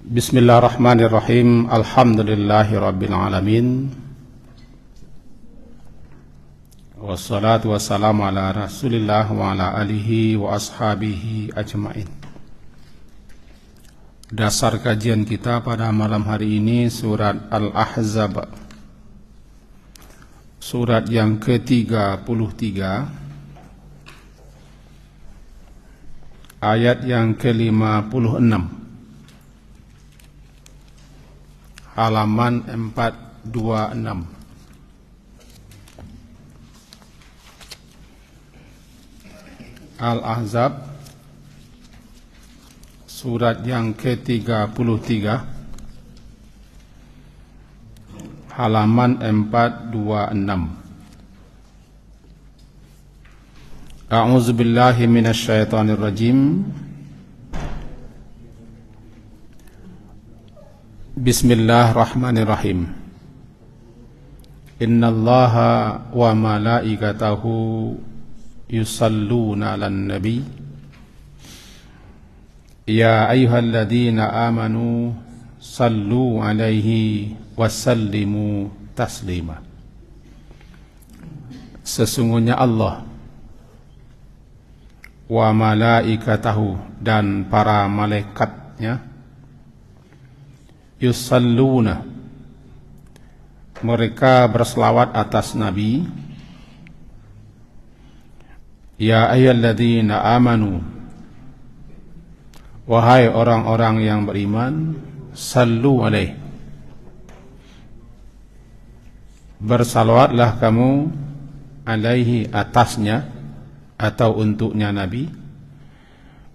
Bismillahirrahmanirrahim. Alhamdulillahirabbil alamin. Wassalatu wassalamu ala Rasulillah wa ala alihi wa ashabihi ajmain. Dasar kajian kita pada malam hari ini surat Al-Ahzab, surat yang ke-33, ayat yang ke-56, halaman 426. Al-Ahzab, surat yang ke-33, halaman 426. A'udzu billahi minasy syaithanir rajim. Bismillahirrahmanirrahim. Innallaha wa malaikatahu yusalluna 'alan nabi. Ya ayyuhalladzina amanu sallu 'alaihi wasallimu taslima. Sesungguhnya Allah wa malaikatahu, dan para malaikatnya, yusalluna, mereka berselawat atas Nabi. Ya ayyuhalladzina amanu, wahai orang-orang yang beriman, sallu alaih, bersalawatlah kamu alaihi, atasnya atau untuknya Nabi,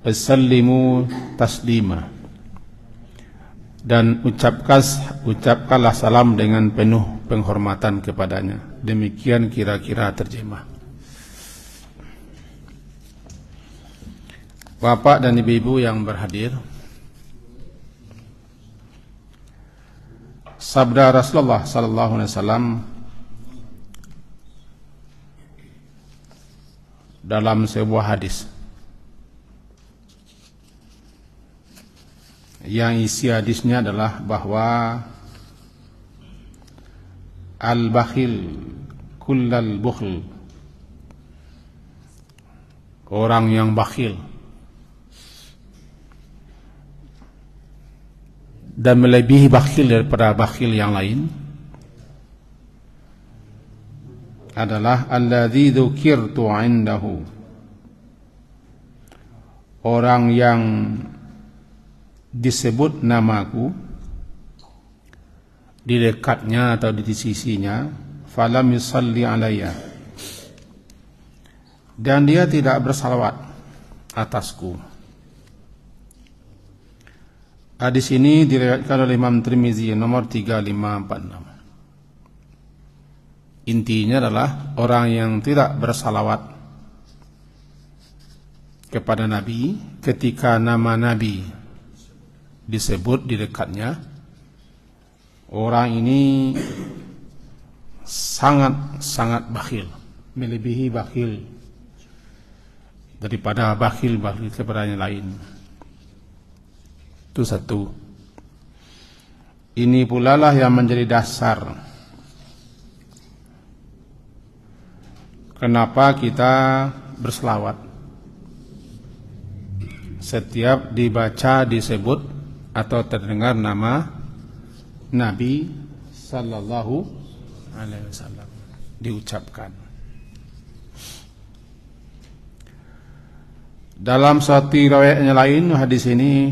wasallimu taslima, dan ucapkanlah salam dengan penuh penghormatan kepadanya. Demikian kira-kira terjemah. Bapak dan ibu-ibu yang berhadir, sabda Rasulullah sallallahu alaihi wasallam dalam sebuah hadis yang isi hadisnya adalah bahwa al-bakhil kullal bukhl, orang yang bakhil dan melebihi bakhil daripada bakhil yang lain adalah alladzi dzukirtu 'indahu, orang yang disebut namaku di dekatnya atau di sisinya, falam yusalli alayya, dan dia tidak bersalawat atasku. Hadis ini diriwayatkan oleh Imam Tirmizi nomor 3546. Intinya adalah orang yang tidak bersalawat kepada Nabi ketika nama Nabi disebut di dekatnya, orang ini sangat bakhil, melebihi bakhil daripada bakhil kepada yang lain. Itu satu. Ini pula lah yang menjadi dasar kenapa kita berselawat setiap dibaca, disebut atau terdengar nama Nabi sallallahu alaihi wasallam diucapkan. Dalam satu riwayatnya lain, hadis ini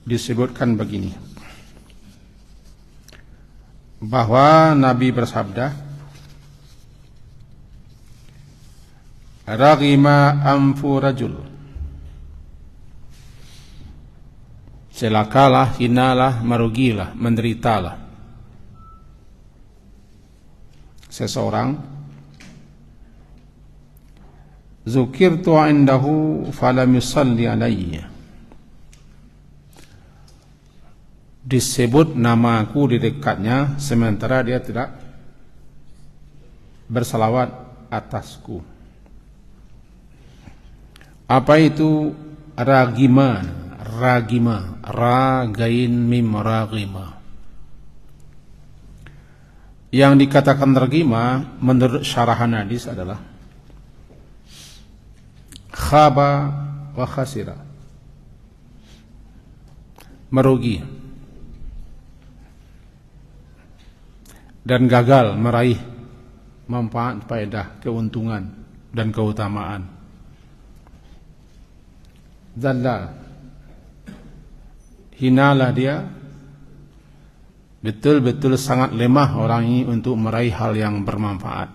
disebutkan begini, bahwa Nabi bersabda, raghima anfu rajul, celakalah, hinalah, merugilah, menderitalah seseorang, zukirtu indahu falam yusalli alayya, disebut namaku di dekatnya sementara dia tidak bersalawat atasku. Apa itu ragiman? ragima, ragain mim ragima. Yang dikatakan ragima menurut syarahan hadis adalah khaba wa khasira, merugi dan gagal meraih manfaat, faedah, keuntungan dan keutamaan. Zalla, hinalah dia, betul-betul sangat lemah orang ini untuk meraih hal yang bermanfaat.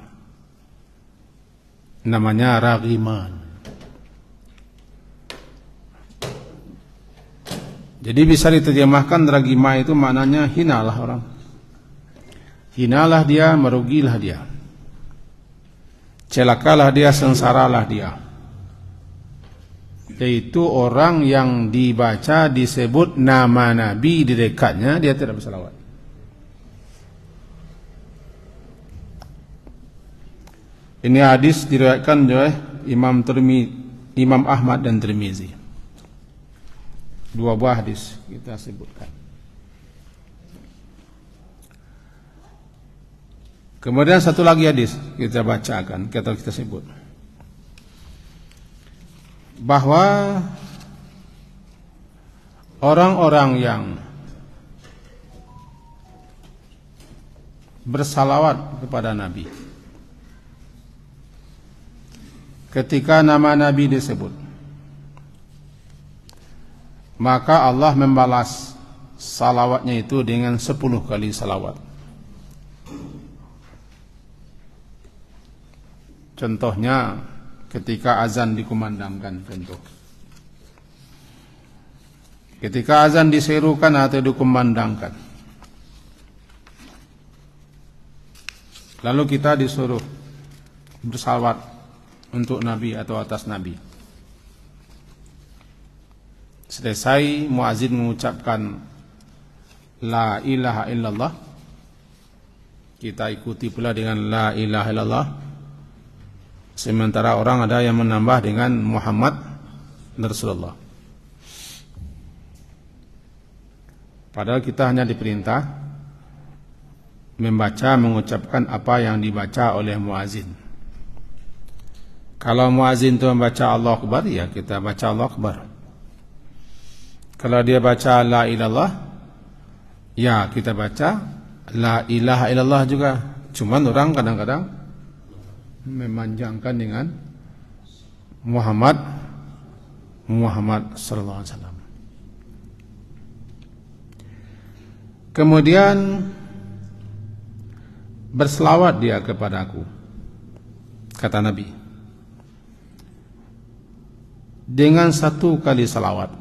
Namanya ragiman. Jadi bisa diterjemahkan ragima itu maknanya hinalah orang. Hinalah dia, merugilah dia. Celakalah dia, sengsaralah dia. Yaitu orang yang dibaca disebut nama Nabi di dekatnya, dia tidak bersalawat. Ini hadis diriwayatkan oleh Imam Ahmad dan Tirmizi. Dua buah hadis kita sebutkan. Kemudian satu lagi hadis kita bacakan, atau kita sebut, bahwa orang-orang yang bersalawat kepada Nabi ketika nama Nabi disebut, maka Allah membalas salawatnya itu dengan 10 kali salawat. Contohnya ketika azan dikumandangkan, contoh. Ketika azan diserukan atau dikumandangkan, lalu kita disuruh bersalawat untuk Nabi atau atas Nabi. Selesai muazin mengucapkan la ilaha illallah, kita ikuti pula dengan la ilaha illallah. Sementara orang ada yang menambah dengan Muhammad Rasulullah. Padahal kita hanya diperintah membaca, mengucapkan apa yang dibaca oleh muazin. Kalau muazin itu membaca Allah Akbar, ya kita baca Allah Akbar. Kalau dia baca la ilallah, ya kita baca la ilaha illallah juga. Cuman orang kadang-kadang memanjangkan dengan Muhammad sallallahu alaihi wasallam. Kemudian berselawat dia kepadaku, kata Nabi, dengan 1 kali salawat,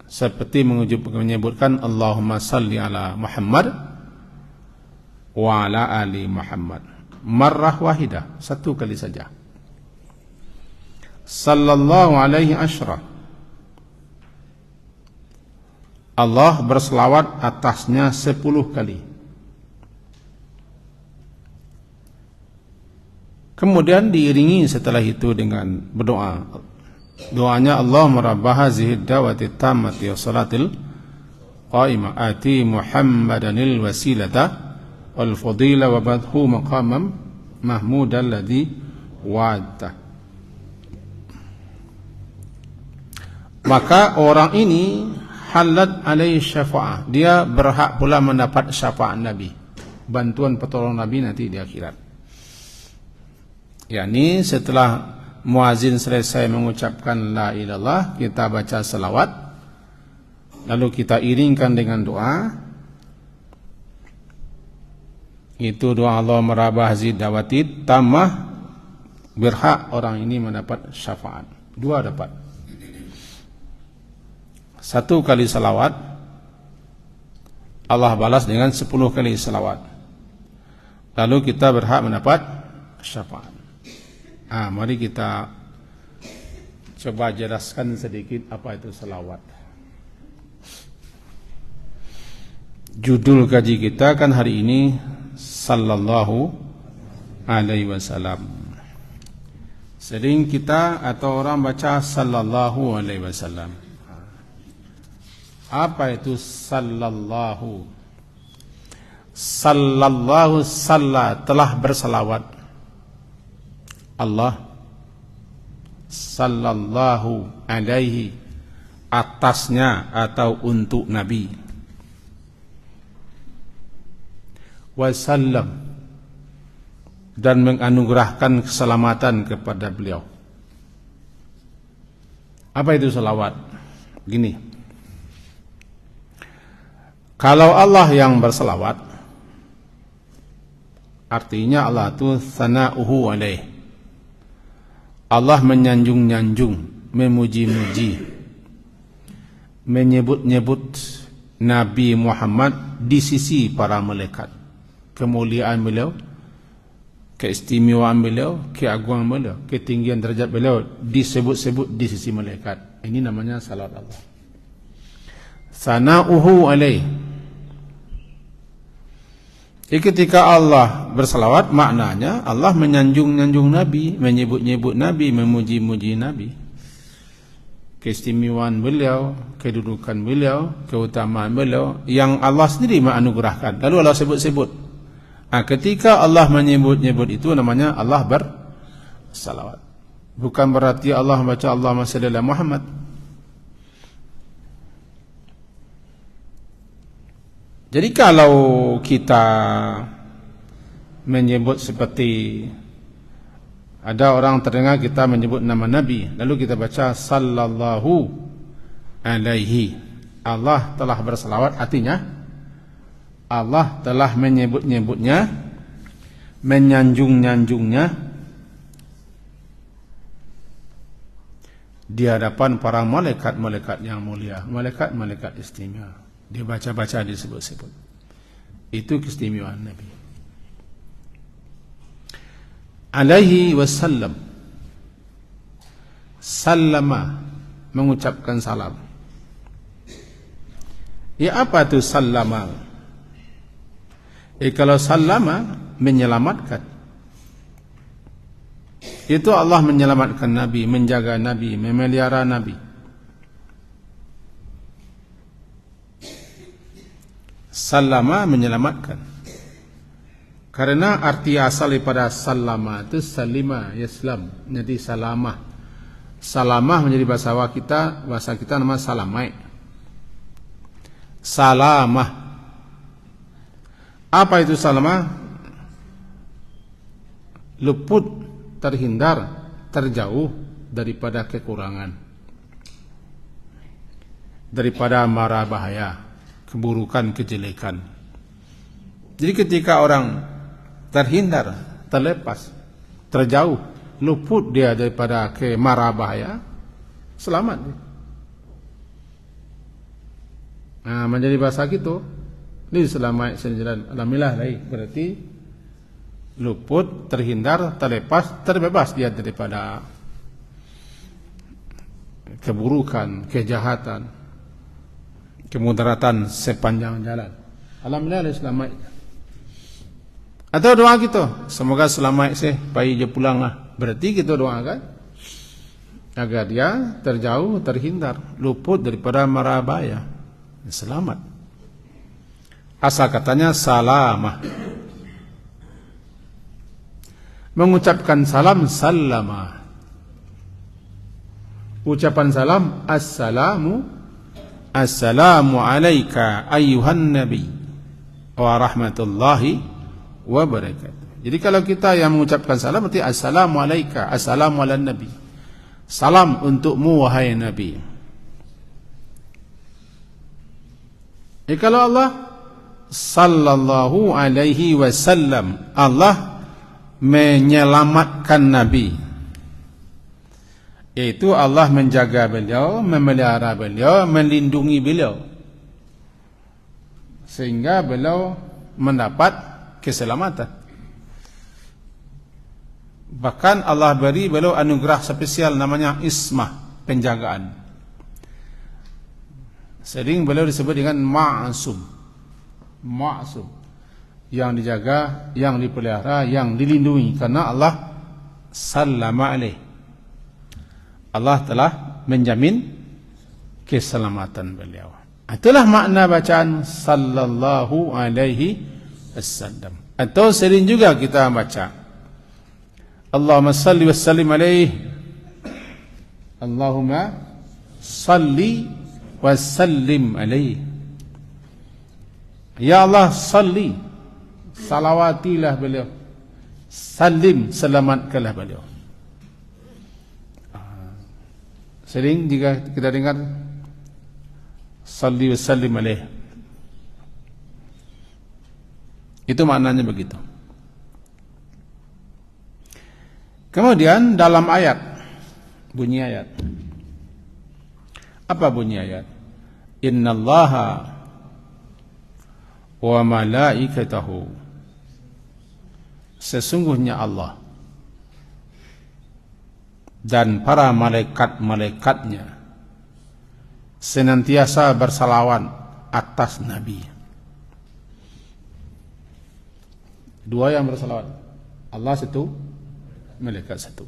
seperti menyebutkan Allahumma salli ala Muhammad wa ala ali Muhammad, marrah wahidah, 1 kali saja. Sallallahu alaihi asyra, Allah berselawat atasnya 10 kali. Kemudian diiringi setelah itu dengan berdoa. Doanya, Allahumma rabb hadhihi da'wati tammati wa salatil qa'imah ati Muhammadanil wasilata wal fadila wa badhu maqamam mahmudan ladzi wa'adta. Maka orang ini halat alaihi syafa'ah, dia berhak pula mendapat syafaat Nabi, bantuan pertolongan Nabi nanti di akhirat. yakni setelah muazin selesai mengucapkan la ilallah, kita baca selawat, lalu kita iringkan dengan doa. Itu doa Allah merabah zidawati tamah, berhak orang ini mendapat syafaat. Dua dapat. 1 kali salawat, Allah balas dengan 10 kali salawat. Lalu kita berhak mendapat syafaat. Mari kita coba jelaskan sedikit apa itu salawat. Judul kaji kita kan hari ini Sallallahu Alaihi Wasallam. Sering kita atau orang baca Sallallahu Alaihi Wasallam. Apa itu sallallahu? Sallallahu salla, telah bersalawat. Allah sallallahu alaihi, atasnya atau untuk Nabi. Wasallam, dan menganugerahkan keselamatan kepada beliau. Apa itu salawat? Gini, kalau Allah yang bersalawat, artinya Allah itu sana'uhu alaih, Allah menyanjung-nyanjung, memuji-muji, menyebut-nyebut Nabi Muhammad di sisi para malaikat. Kemuliaan beliau, keistimewaan beliau, keagungan beliau, ketinggian derajat beliau disebut-sebut di sisi malaikat. Ini namanya salawat Allah. Sana'uhu alaih. Jadi ketika Allah bersalawat, maknanya Allah menyanjung-nyanjung Nabi, menyebut-nyebut Nabi, memuji-muji Nabi. Keistimewaan beliau, kedudukan beliau, keutamaan beliau yang Allah sendiri menganugerahkan. Lalu Allah sebut-sebut. Ketika Allah menyebut-nyebut itu namanya Allah bersalawat. Bukan berarti Allah membaca Allahumma shalli ala Muhammad. Jadi kalau kita menyebut seperti ada orang terdengar kita menyebut nama Nabi, lalu kita baca sallallahu alaihi, Allah telah bersalawat, artinya Allah telah menyebut-nyebutnya, menyanjung-nyanjungnya di hadapan para malaikat-malaikat yang mulia, malaikat-malaikat istimewa. Dia baca-baca, disebut-sebut. Itu keistimewaan Nabi. Alaihi wasallam. Sallama, mengucapkan salam. Ya, apa itu sallama? Kalau sallama, menyelamatkan. Itu Allah menyelamatkan Nabi, menjaga Nabi, memelihara Nabi. Sallama, menyelamatkan. Karena arti asal daripada sallama itu salima, yaslam, jadi salamah. Salamah menjadi bahasa kita nama salamai. Salamah. Apa itu salamah? Luput, terhindar, terjauh daripada kekurangan, daripada mara bahaya, keburukan, kejelekan. Jadi ketika orang terhindar, terlepas, terjauh, luput dia daripada mara bahaya, selamat. Menjadi bahasa gitu, ini selamat sejalan alhamdulillah lagi, berarti luput, terhindar, terlepas, terbebas dia daripada keburukan, kejahatan, kemudaratan sepanjang jalan. Alhamdulillah selamat. Atau doa kita, semoga selamat bayi je pulang lah. Berarti kita doakan agar dia terjauh, terhindar, luput daripada mara bahaya, selamat. Asal katanya salamah. Mengucapkan salam, sallama. Ucapan salam, assalamu alaika ayyuhan nabi wa rahmatullahi wa barakatuh. Jadi kalau kita yang mengucapkan salam, berarti assalamu alaika, assalamu ala nabi. Salam untukmu wahai Nabi. Kalau Allah sallallahu alaihi wasallam, Allah menyelamatkan Nabi, yaitu Allah menjaga beliau, memelihara beliau, melindungi beliau, sehingga beliau mendapat keselamatan. Bahkan Allah beri beliau anugerah spesial namanya ismah, penjagaan. Sering beliau disebut dengan ma'asum, yang dijaga, yang dipelihara, yang dilindungi, karena Allah sallama alaih, Allah telah menjamin keselamatan beliau. Itulah makna bacaan sallallahu alaihi wasallam. Atau sering juga kita baca Allahumma salli wa sallim alaihi, Allahumma salli wa sallim alaihi. Ya Allah, salli, salawatilah beliau, salim, selamatkanlah beliau. Sering jika kita dengar salli wa sallim alaihi, itu maknanya begitu. Kemudian dalam ayat, bunyi ayat, apa bunyi ayat? Innallaha wa malaikatahu, sesungguhnya Allah dan para malaikat-malaikatnya senantiasa bersalawat atas Nabi. Dua yang bersalawat, Allah satu, malaikat satu.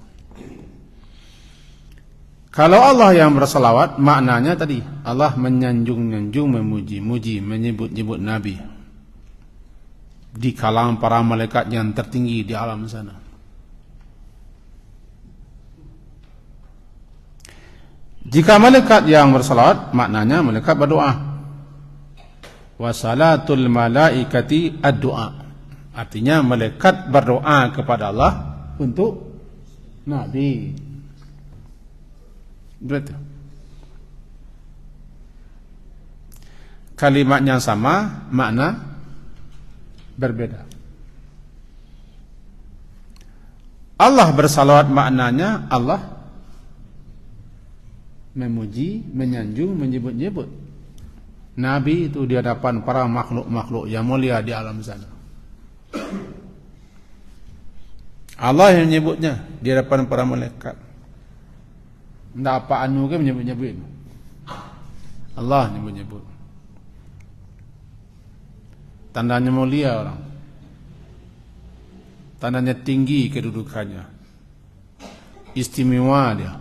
Kalau Allah yang bersalawat, maknanya tadi Allah menyanjung-nyanjung, memuji-muji, menyebut-nyebut Nabi di kalangan para malaikat yang tertinggi di alam sana. Jika malaikat yang bersalawat, maknanya malaikat berdoa. Wa salatul malaikati ad-du'a, artinya malaikat berdoa kepada Allah untuk Nabi. Betul. Kalimatnya sama, makna berbeda. Allah bersalawat, maknanya Allah memuji, menyanjung, menyebut-nyebut Nabi itu di hadapan para makhluk-makhluk yang mulia di alam sana. Allah yang menyebutnya di hadapan para malaikat. Tidak apa anu ke menyebut-nyebut, Allah menyebut-nyebut. Tandanya mulia orang, tandanya tinggi kedudukannya, istimewa dia.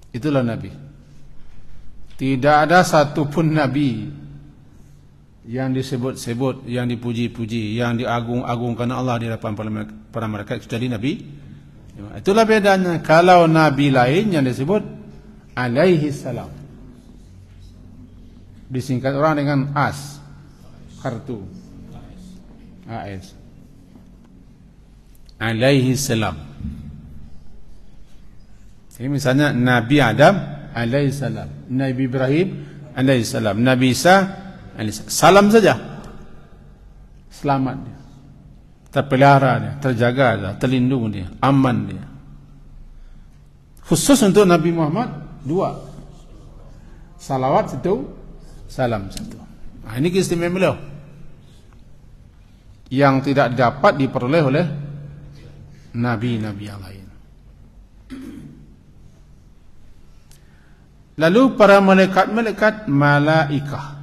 Itulah Nabi. Tidak ada satupun Nabi yang disebut-sebut, yang dipuji-puji, yang diagung-agungkan Allah di hadapan para malaikat kecuali Nabi. Itulah bedanya. Kalau Nabi lain yang disebut alaihi salam, disingkat orang dengan as, kartu, AS, alaihi salam. Ini misalnya Nabi Adam alaihi salam, Nabi Ibrahim alaihi salam, Nabi Isa alaihi salam. Salam saja, selamat dia, terpelihara dia, terjaga dia, terlindung dia, aman dia. Khusus untuk Nabi Muhammad dua, salawat satu, salam satu. Nah, ini keistimewaan beliau yang tidak dapat diperoleh oleh nabi-nabi yang lain. Lalu para malaikat-malaikat, malaikah.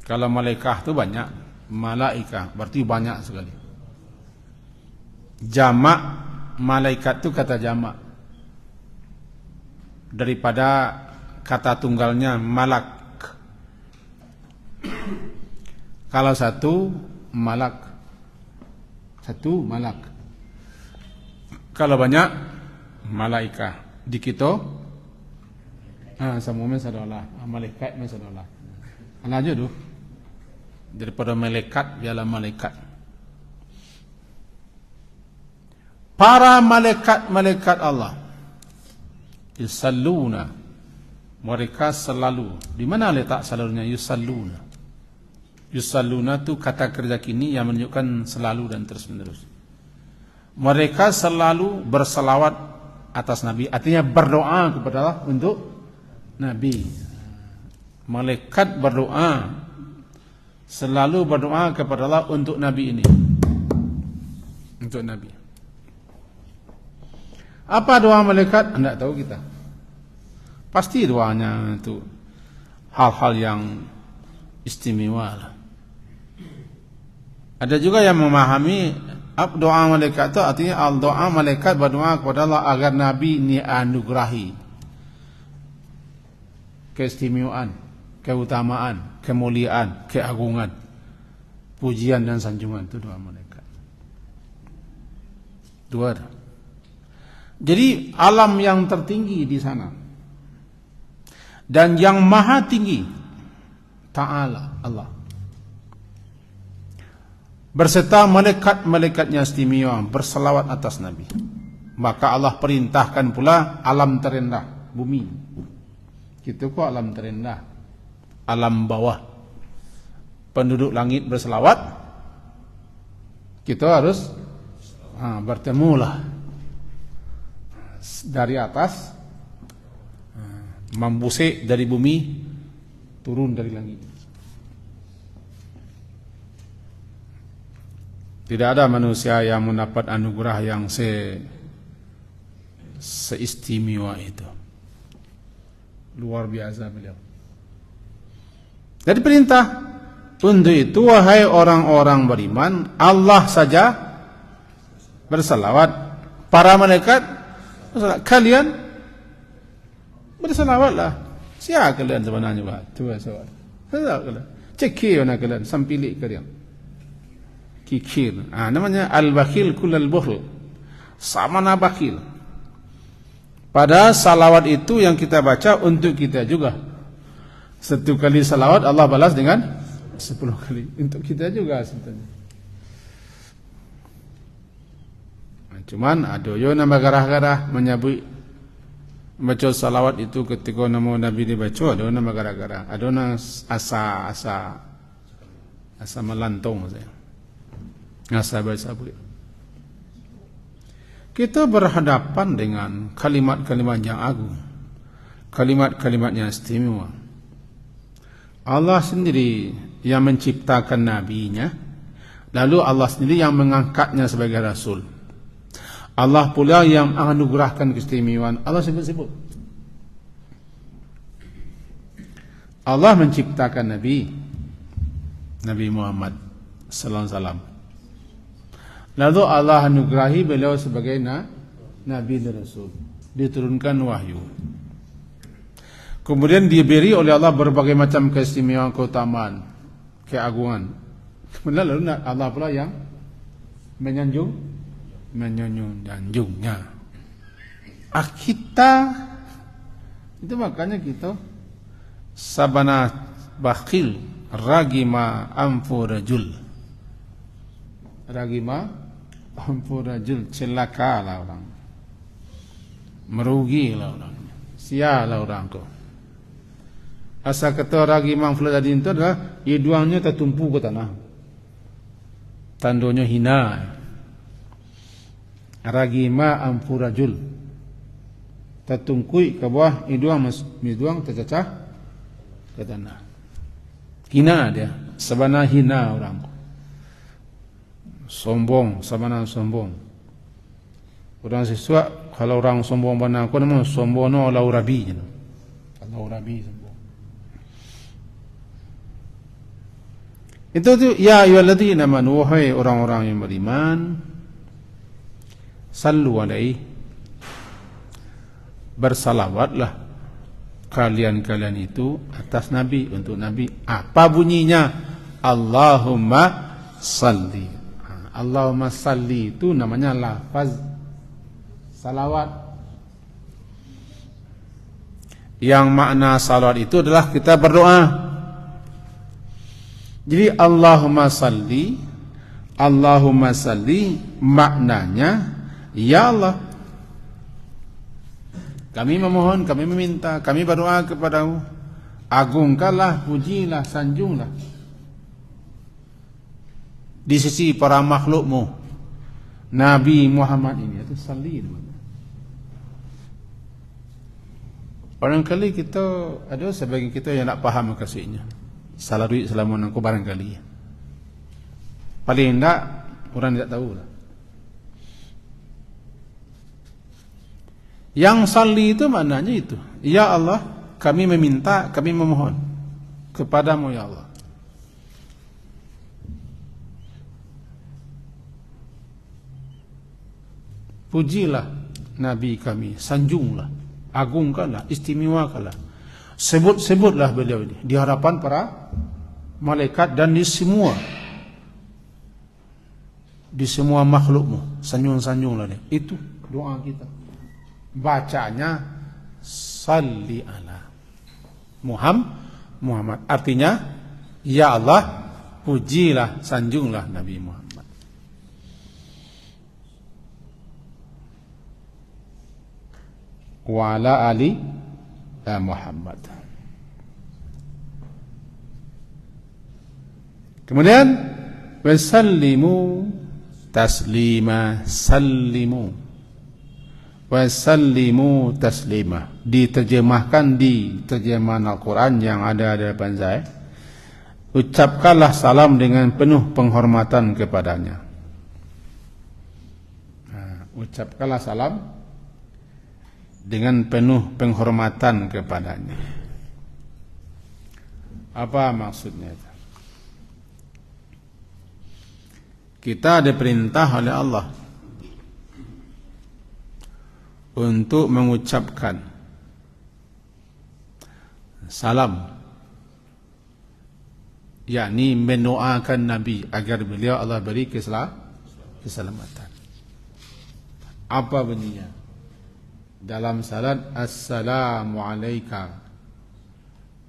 Kalau malaikah itu banyak, malaikah berarti banyak sekali. Jamak malaikat itu kata jamak daripada kata tunggalnya malak. Kalau satu malak, satu malak. Kalau banyak malaikah. Di kita semua saudara, malaikat saudara. Aja tu. Daripada malaikat ialah malaikat. Para malaikat-malaikat Allah yusalluna, mereka selalu. Di mana letak selalunya yusalluna? Yusalluna tu kata kerja kini yang menunjukkan selalu dan terus-menerus. Mereka selalu berselawat atas Nabi, artinya berdoa kepada Allah untuk Nabi. Malaikat berdoa, selalu berdoa kepada Allah untuk Nabi ini, untuk Nabi. Apa doa malaikat? Tidak tahu kita. Pasti doanya itu hal-hal yang istimewa. Ada juga yang memahami doa malaikat itu artinya doa malaikat berdoa kepada Allah agar Nabi ini anugerahi, keistimewaan, keutamaan, kemuliaan, keagungan, pujian dan sanjungan, itu doa malaikat. Dua. Jadi alam yang tertinggi di sana dan yang maha tinggi, Ta'ala Allah, berserta malaikat-malaikatnya istimewa berselawat atas Nabi. Maka Allah perintahkan pula alam terendah, bumi. Kita kok alam terendah, alam bawah, penduduk langit berselawat, kita harus bertemulah dari atas, membusik dari bumi, turun dari langit. Tidak ada manusia yang mendapat anugerah yang seistimewa itu. Luar biasa beliau. Jadi perintah untuk itu, wahai orang-orang beriman, Allah saja bersalawat, para malaikat bersalawat, kalian bersalawatlah. Siapa kalian sebenarnya Pak? Tuhan soal. Siapa kalian? Cekir nak kalian, sampilik kalian. Kikir. Namanya al-bakhil kullal bukhl. Sama na bakhil. Pada salawat itu yang kita baca untuk kita juga. 1 kali salawat Allah balas dengan 10 kali. Untuk kita juga sebetulnya. Cuman ada yo nama garah-garah menyebut baca salawat itu ketika nama Nabi dibaca, ada nama garah-garah, ada nama asa melantung saya. Sahabat-sahabat, kita berhadapan dengan kalimat-kalimat yang agung, kalimat-kalimatnya istimewa. Allah sendiri yang menciptakan nabinya, lalu Allah sendiri yang mengangkatnya sebagai rasul. Allah pula yang menganugerahkan keistimewaan. Allah sebut-sebut. Allah menciptakan Nabi Muhammad sallallahu alaihi wasallam. Lalu Allah anugerahi beliau sebagai Nabi dan Rasul. Diturunkan wahyu. Kemudian diberi oleh Allah berbagai macam keistimewaan, keutamaan, keagungan. Kemudian lalu Allah pula yang menyanjungnya. Kita itu makanya kita sabana bakhil ragima amfu rajul. Ragima Ampurajul, celakalah orang, merugilah orang, sialah orang tu. Asal kata ragi mangfula tadi itu adalah hidungnya tertumpu ke tanah, tandonya hina. Ragi ma ampurajul, tertungkui ke bawah hidung tercacah ke tanah. Hina dia, sebenarnya hina orang. Sombong, sabana sombong. Orang siswa kalau orang sombong bana aku nama sombong no laurabi. Laurabi sombong. Itu ya ayyuhalladzina amanu, wahai orang-orang yang beriman, sallu alaihi, bersalawatlah kalian itu atas Nabi, untuk Nabi. Apa bunyinya? Allahumma salli. Allahumma salli itu namanya lafaz salawat. Yang makna salawat itu adalah kita berdoa. Jadi Allahumma salli maknanya, ya Allah, kami memohon, kami meminta, kami berdoa kepadamu, agungkanlah, pujilah, sanjunglah di sisi para makhlukmu Nabi Muhammad ini. Itu salli. Barangkali kita ada sebagian kita yang tak faham maksudnya. Salah duit selama aku barangkali. Paling tidak orang tidak tahu lah. Yang salli itu maknanya itu, ya Allah, kami meminta, kami memohon kepadamu ya Allah. Pujilah Nabi kami, sanjunglah, agungkanlah, istimewakanlah. Sebut-sebutlah beliau ini di hadapan para malaikat dan di semua makhlukmu, sanjung-sanjunglah dia. Itu doa kita. Bacanya salli ala Muhammad. Artinya, ya Allah, pujilah, sanjunglah Nabi Muhammad. Wa ala ali Muhammad. Kemudian wasallimu taslima, sallimu wasallimu taslima, diterjemahkan di terjemahan Al-Quran yang ada di depan saya. Ucapkanlah salam dengan penuh penghormatan kepadanya. Ucapkanlah salam dengan penuh penghormatan kepadanya. Apa maksudnya itu? Kita diperintah oleh Allah untuk mengucapkan salam, yakni mendoakan Nabi agar beliau Allah beri keselamatan. Apa bunyinya? Dalam salat, assalamu alayka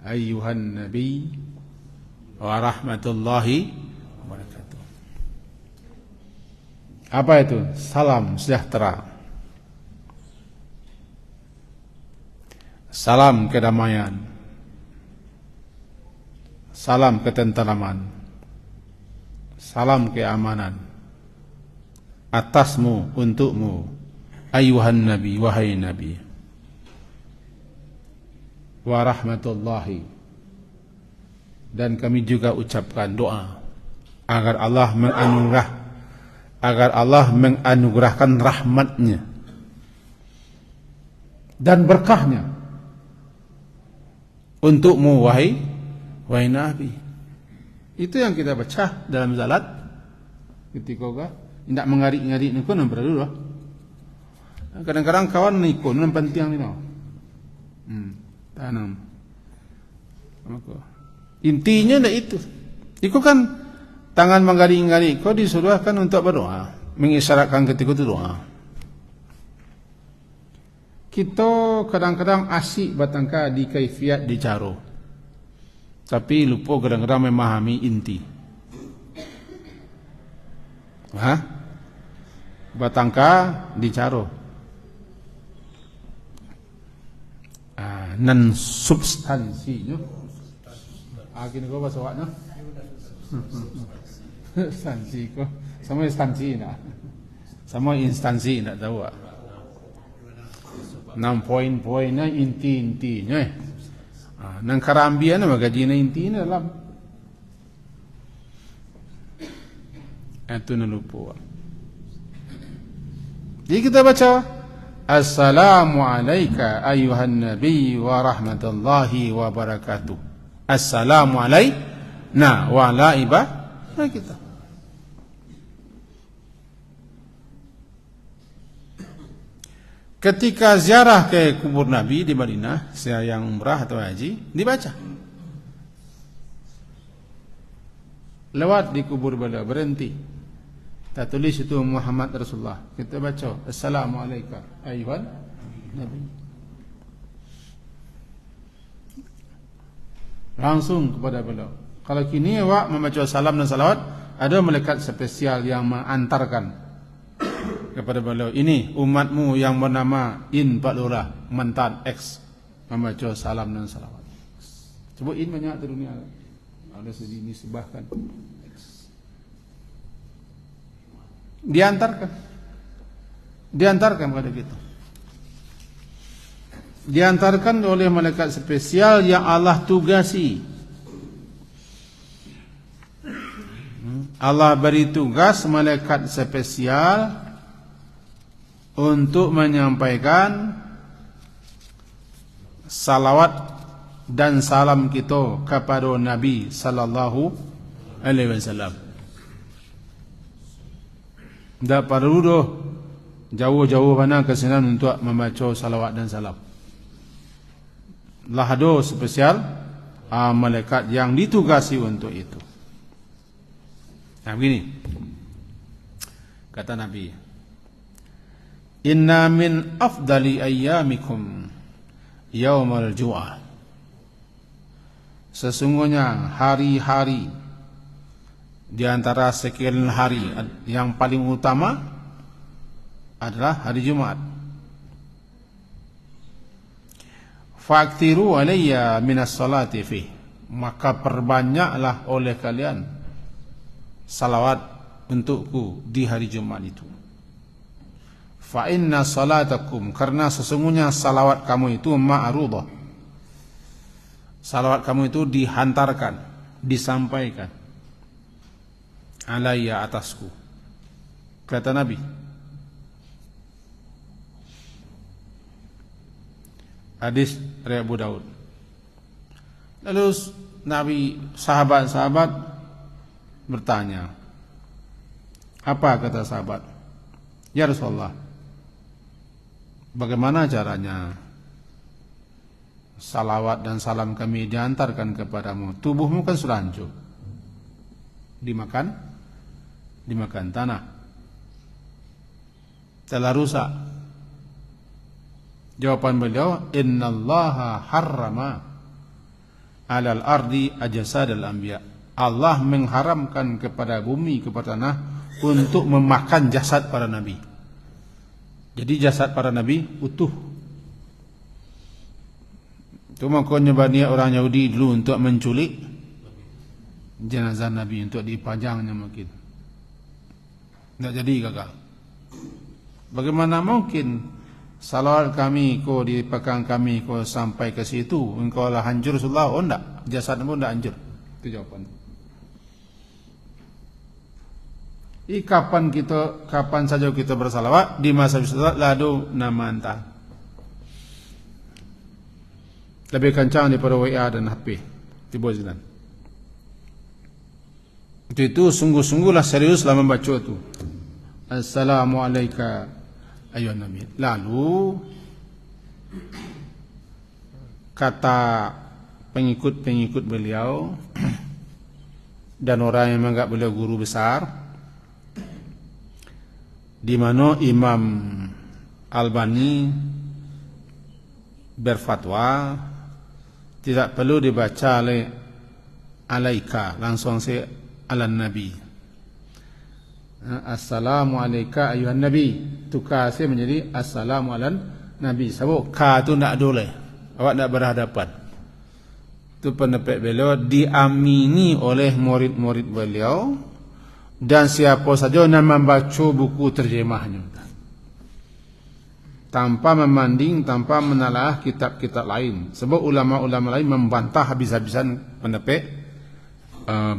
ayyuhan nabi wa rahmatullahi wa barakatuh. Apa itu? Salam sejahtera, salam kedamaian, salam ketenteraman, salam keamanan atasmu, untukmu, ayuhan nabi, wahai nabi, wa rahmatullahi, dan kami juga ucapkan doa agar Allah menganugerahkan rahmatnya dan berkahnya untukmu, wahai nabi. Itu yang kita baca dalam salat ketika tidak mengarik-ngarik ni pun dulu lah. Kadang-kadang kawan nikun nan penting ni no. Tanam. Intinya dah itu. Itu kan tangan mengarik-ngarik kau disuruhkan untuk berdoa, mengisyaratkan ketika itu doa. Kita kadang-kadang asyik batangka di kaifiat di caro, tapi lupa kadang-kadang memahami inti. Batangka di caro, nan substansinya. Gini kau bahasa waknya. Substansi kau, sama instansi nak, sama instansi nak tahu tak? 6 poin-poinnya inti-intinya. Nang karambian magaji na intinya dalam. Itu na lupa. Jadi kita baca assalamu alayka ayuhan nabi wa rahmatullahi wa barakatuh. Assalamu alayna wa ala ibadina kita. Ketika ziarah ke kubur Nabi di Madinah, saya yang umrah atau haji, dibaca. Lewat di kubur beliau, berhenti. Kita tulis itu Muhammad Rasulullah. Kita baca assalamualaikum ayuhan Nabi. Langsung kepada beliau. Kalau kini awak membaca salam dan salawat, ada malaikat spesial yang mengantarkan kepada beliau, ini umatmu yang bernama In Pak Lurah Mentan X membaca salam dan salawat. Sebut In banyak di dunia, ada sedini sebahkan. Diantarkan kepada kita, diantarkan oleh malaikat spesial yang Allah tugasi. Allah beri tugas malaikat spesial untuk menyampaikan salawat dan salam kita kepada Nabi sallallahu alaihi wasallam. Tak perlu dah jauh-jauh mana ke sana untuk membaca salawat dan salam. lahado spesial malaikat yang ditugasi untuk itu. Nah begini kata Nabi, inna min afdali ayyamikum yaumal jum'ah. Sesungguhnya hari-hari di antara sekian hari yang paling utama adalah hari Jumat. Fa'aktiru alayya minas salati fih. Maka perbanyaklah oleh kalian salawat untukku di hari Jumat itu. Fa inna salatakum, karena sesungguhnya salawat kamu itu ma'rudah. Salawat kamu itu dihantarkan, disampaikan alayya, atasku, kata Nabi. Hadis riwayat Abu Daud. Lalu Nabi, sahabat-sahabat bertanya, apa kata sahabat? Ya Rasulullah, bagaimana caranya salawat dan salam kami diantarkan kepadamu? Tubuhmu kan sudah hancur, dimakan tanah, telah rusak. Jawaban beliau, innallaha harrama alal ardi ajsadal anbiya. Allah mengharamkan kepada bumi, kepada tanah untuk memakan jasad para nabi. Jadi jasad para nabi utuh. Cuma makanya orang Yahudi dulu untuk menculik jenazah Nabi, untuk dipajangnya mungkin. Tidak jadi gagal. Bagaimana mungkin salawat kami ko di pegang kami ko sampai ke situ, engkau lah hancur Rasulullah? Oh enggak, jasadmu enggak hancur. Itu jawaban. Kapan saja kita bersalawat di masa Rasulullah ladu namanta. Lebih kencang daripada WA dan HP di bawah jalan. Itu sungguh-sungguhlah seriuslah membaca itu. Assalamualaikum ayuhan Nabi. Lalu kata pengikut-pengikut beliau dan orang yang menganggap beliau guru besar, di mana Imam Albani berfatwa tidak perlu dibaca oleh alaika, langsung saya ala Nabi. Assalamualaikum ayuhan Nabi, tukar saya menjadi assalamu ala Nabi. Sebab ka tu nak boleh, awak nak berhadapan. Itu pendapat beliau, diamini oleh murid-murid beliau dan siapa saja yang membaca buku terjemahnya, tanpa memanding, tanpa menelaah kitab-kitab lain. Sebab ulama-ulama lain membantah habis-habisan pendapat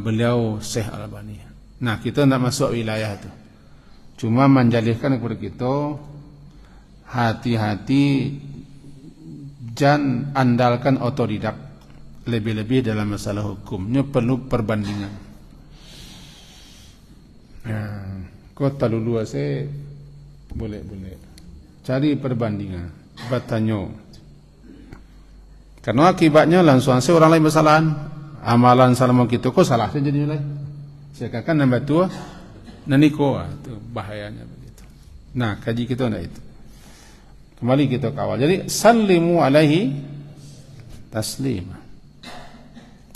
beliau Syekh Al-Albani. Nah, kita tidak masuk wilayah itu. Cuma menjalihkan kepada kita, hati-hati, jangan andalkan otodidak lebih-lebih dalam masalah hukumnya, perlu perbandingan. Nah, kota lulu saya boleh. Cari perbandingan, bertanya. Karena akibatnya langsung orang lain bersalahan. Amalan salam kita kok salah saja jadinya lain. Saya katakan nambah tua, naniko, itu bahayanya begitu. Nah, kaji kita nak itu. Kembali kita kawal. Jadi sallimu alaihi taslim.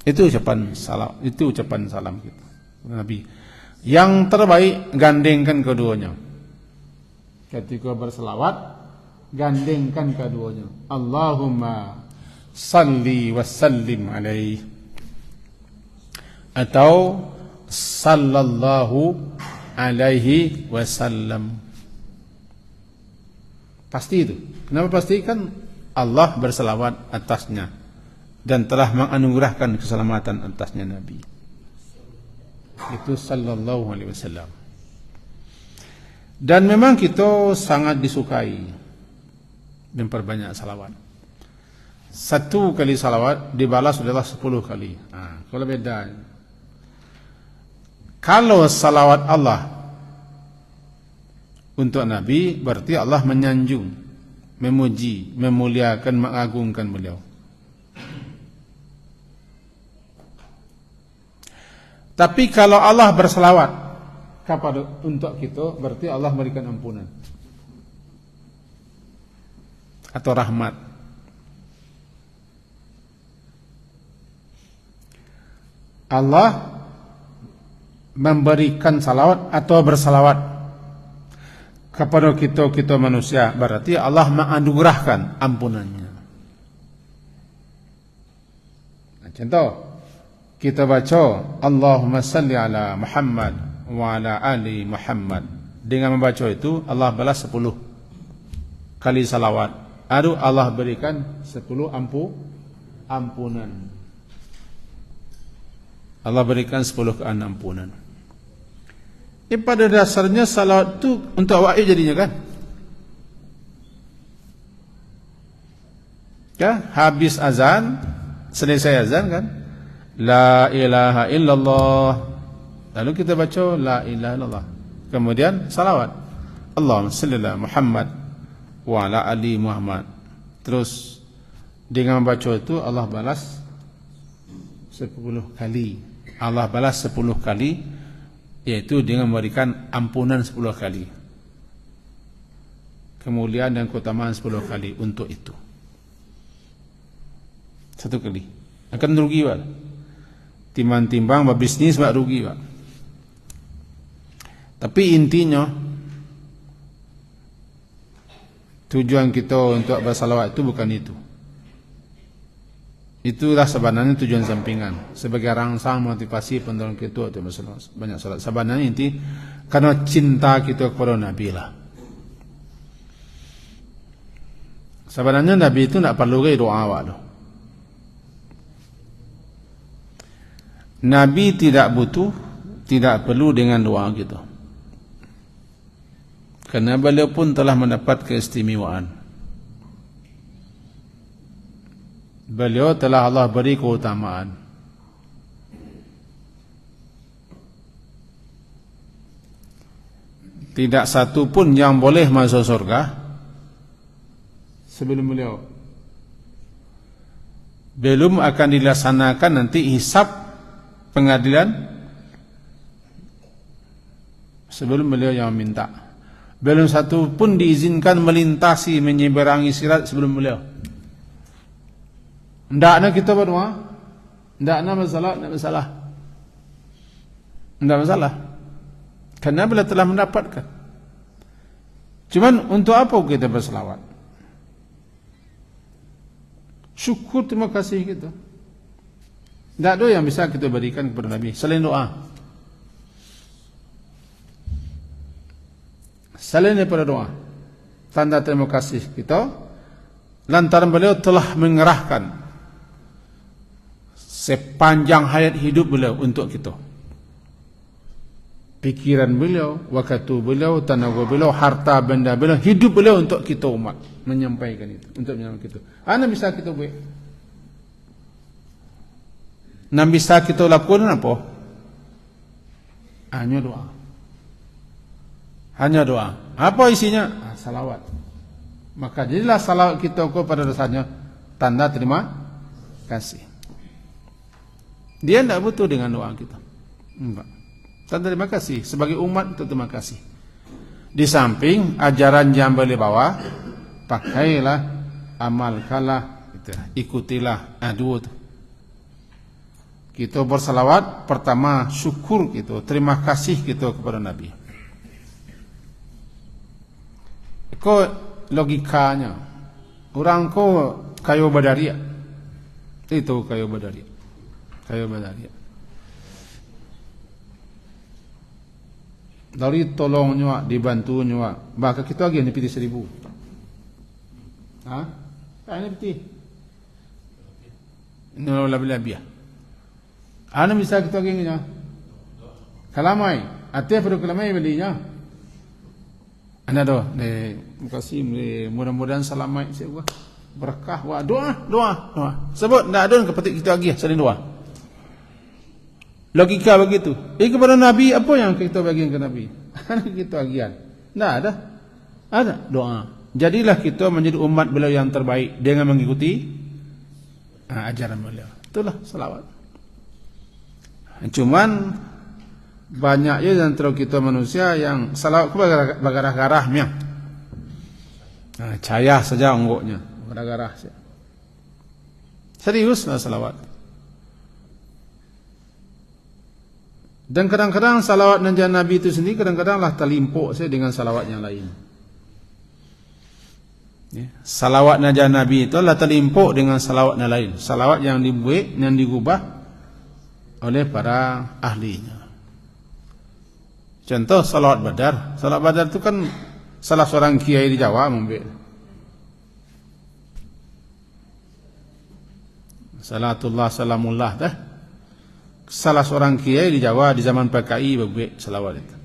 Itu ucapan salam kita. Nabi. Yang terbaik gandengkan keduanya. Ketika berselawat, gandengkan keduanya. Allahumma salli wa sallim alaihi, atau sallallahu alaihi wasallam. Pasti itu. Kenapa pasti? Kan Allah berselawat atasnya dan telah menganugerahkan keselamatan atasnya Nabi. Itu sallallahu alaihi wasallam. Dan memang kita sangat disukai memperbanyak salawat. 1 kali salawat dibalas adalah 10 kali. Kalau beda. Kalau salawat Allah untuk Nabi, berarti Allah menyanjung, memuji, memuliakan, mengagungkan beliau. Tapi kalau Allah berselawat kepada untuk kita, berarti Allah memberikan ampunan atau rahmat. Allah memberikan salawat atau bersalawat kepada kita manusia, berarti Allah menganugerahkan ampunannya. Nah, contoh kita baca Allahumma salli ala Muhammad wa ala ali Muhammad. Dengan membaca itu Allah balas 10 kali salawat. Aduh, Allah berikan 10 ampunan. Allah berikan 10 ampunan. Pada dasarnya salawat itu untuk awak jadinya kan? Ya, habis azan, selesai azan kan? La ilaha illallah. Lalu kita baca la ilaha illallah. Kemudian salawat. Allahumma shalli ala Muhammad wa ala ali Muhammad. Terus dengan membaca itu Allah balas 10 kali. Allah balas 10 kali, yaitu dengan memberikan ampunan 10 kali. Kemuliaan dan keutamaan 10 kali untuk itu. 1 kali. Akan rugi Pak. Timbang-timbang berbisnis Pak rugi Pak. Tapi intinya tujuan kita untuk bersalawat itu bukan itu. Itulah sebenarnya tujuan sampingan sebagai rangsang motivasi pendorong kita untuk banyak salat. Sebenarnya inti karena cinta kita kepada Nabi lah. Sebenarnya Nabi itu tidak perlu doa awak tu. Nabi tidak butuh, tidak perlu dengan doa kita. Karena beliau pun telah mendapat keistimewaan. Beliau telah Allah beri keutamaan. Tidak satu pun yang boleh masuk surga sebelum beliau. Belum akan dilaksanakan nanti hisab pengadilan sebelum beliau yang minta. Belum satu pun diizinkan melintasi menyeberangi sirat sebelum beliau. Hendaknya kita berdoa, hendaknya masalah, tidak masalah. Tidak masalah. Karena beliau telah mendapatkan. Cuman untuk apa kita berselawat? Syukur, terima kasih kita. Tidak ada yang bisa kita berikan kepada Nabi selain doa. Selain daripada doa, tanda terima kasih kita lantaran beliau telah mengerahkan sepanjang hayat hidup beliau untuk kita. Pikiran beliau, waktu beliau, tenaga beliau, harta benda beliau, hidup beliau untuk kita umat menyampaikan itu, untuk menyampaikan itu. Apa bisa kita buat? Yang bisa kita lakukan apa? Hanya doa. Hanya doa. Apa isinya? Salawat. Maka jadilah salawat kita pada dasarnya tanda terima kasih. Dia tidak butuh dengan doa kita. Enggak. Tanda terima kasih. Sebagai umat itu terima kasih. Di samping ajaran yang boleh bawa, pakailah, amalkanlah, ikutilah. Dua itu. Kita bersalawat, pertama syukur kita, terima kasih kita kepada Nabi. Kau logikanya, orang kau kayu badaria, itu kayu badaria. Kayu badaria. Dari tolongnya, dibantunya, bahkan kita lagi ni piti 1000. Ini piti. Ini lebih-lebih. Ana bisa kita lagi ni. Kalamai, ate perlu kalamai belinya. Ana do, kasih mudah-mudahan salamai saya berkah. Wah, doa. Sebut tidak ada kepetik kita lagi selain doa. Logika begitu. Kepada Nabi apa yang kita bagikan ke Nabi? Kita bagian. Tidak ada. Ada doa. Jadilah kita menjadi umat beliau yang terbaik dengan mengikuti ajaran beliau. Itulah salawat. Cuman banyaknya antara kita manusia yang salawat ku bagarah-garahnya. Nah, cayah saja anggotnya, bagarah-garah saja. Seriuslah salawat. Dan kadang-kadang salawat najah Nabi itu sendiri kadang-kadang lah terlimpuk saya dengan salawat yang lain. Ya. Salawat najah Nabi itu lah terlimpuk dengan salawat yang lain. Salawat yang dibuat, yang digubah oleh para ahlinya. Contoh salawat Badar. Salawat Badar itu kan salah seorang kiai di Jawa membuat. Salatullah salamullah dah. Salah seorang kiai di Jawa di zaman PKI membuat salawat itu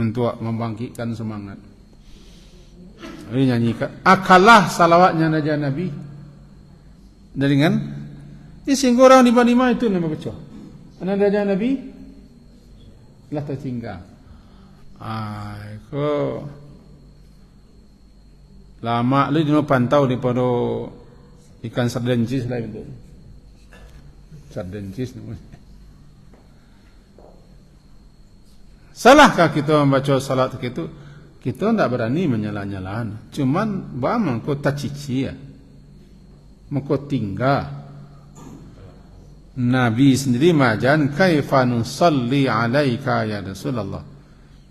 untuk membangkitkan semangat. Ini nyanyikan. Akalah salawatnya najah Nabi. Dengan ini sehingga orang di mana itu nama baca. Karena najah Nabi telah tertinggal. Kau lama lu jangan pantau daripada ikan sardencis lah itu. Sardencis namanya. Salahkah kita membaca salat itu? Kita tidak berani menyalah-nyalahan. Cuman bagaimana kau tak cici ya? Kau tinggal. Nabi sendiri majan kaifa nusalli alaika ya Rasulullah.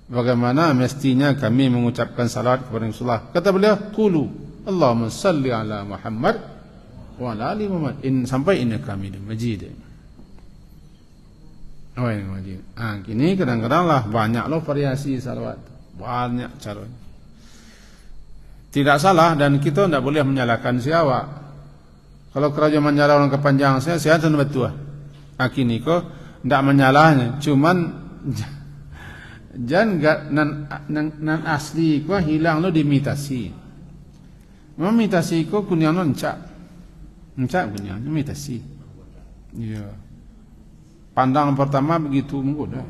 Bagaimana mestinya kami mengucapkan salat kepada Rasulullah? Kata beliau, qulu Allahumma salli ala Muhammad wa ala ali Muhammad. Sampai ini kami di masjid. Oh ini masjid. Kini kadang-kadang lah banyak loh variasi salawat. Banyak caranya. Tidak salah dan kita tidak boleh menyalahkan siapa. Kalau kerajaan menyalah orang kepanjang saya tentu betul. Kini kok tidak menyalahnya. Cuman jangan nan asli kau hilang lo dimitasi. Memitasi kau kunyang lo encak kunyang imitasi. Ya. Pandangan pertama begitu menggoda.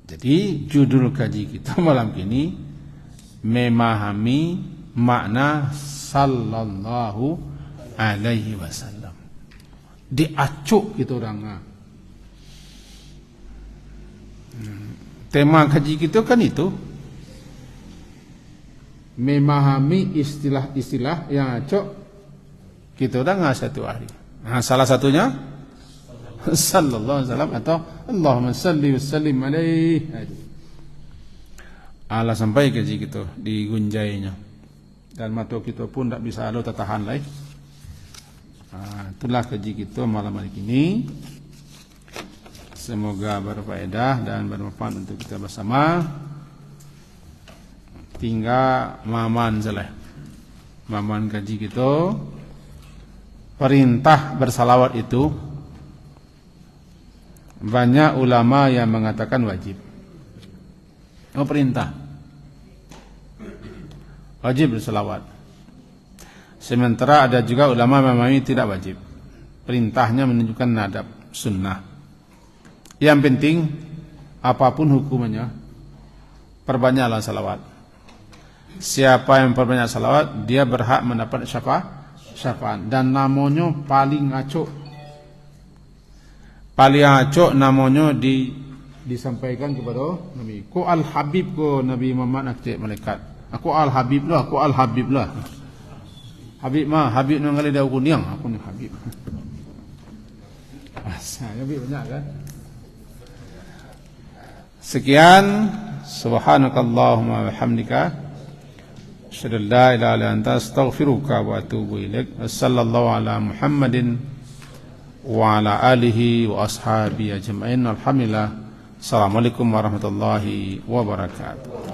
Jadi judul kaji kita malam ini memahami makna sallallahu alaihi wasallam. Diacuk gitu orang. Tema kaji kita kan itu memahami istilah-istilah yang acuk kita udah satu hari. Salah satunya sallallahu alaihi wasallam atau Allahumma salli wa sallim alaihi. Allah sampai kaji kita digunjainya. Dan mata kita pun tak bisa ada tertahan lagi. Itulah kaji kita malam hari ini. Semoga berfaedah dan bermanfaat untuk kita bersama. Tinggal maman salah. Maman kaji kita. Perintah bersalawat itu banyak ulama yang mengatakan wajib. Perintah wajib bersalawat. Sementara ada juga ulama memahami tidak wajib. Perintahnya menunjukkan adab sunnah. Yang penting apapun hukumannya perbanyaklah salawat. Siapa yang perbanyak salawat dia berhak mendapat syafaat dan namanya paling acuk. Paling acuk namanya disampaikan kepada Nabi. Ku al-Habib ku Nabi Muhammad nak cek malaikat. Aku al-Habib lah, aku al-Habib lah. Habib nang kali dah kuning, aku ni Habib. Saya Habib banyak kan. Sekian, subhanakallahumma wa bihamdika asyhadu an la ilaha illa anta astaghfiruka wa atubu ilaik. Wassallallahu ala Muhammadin wa ala alihi wa ashabihi ajma'in. Alhamdulillah. Assalamualaikum warahmatullahi wabarakatuh.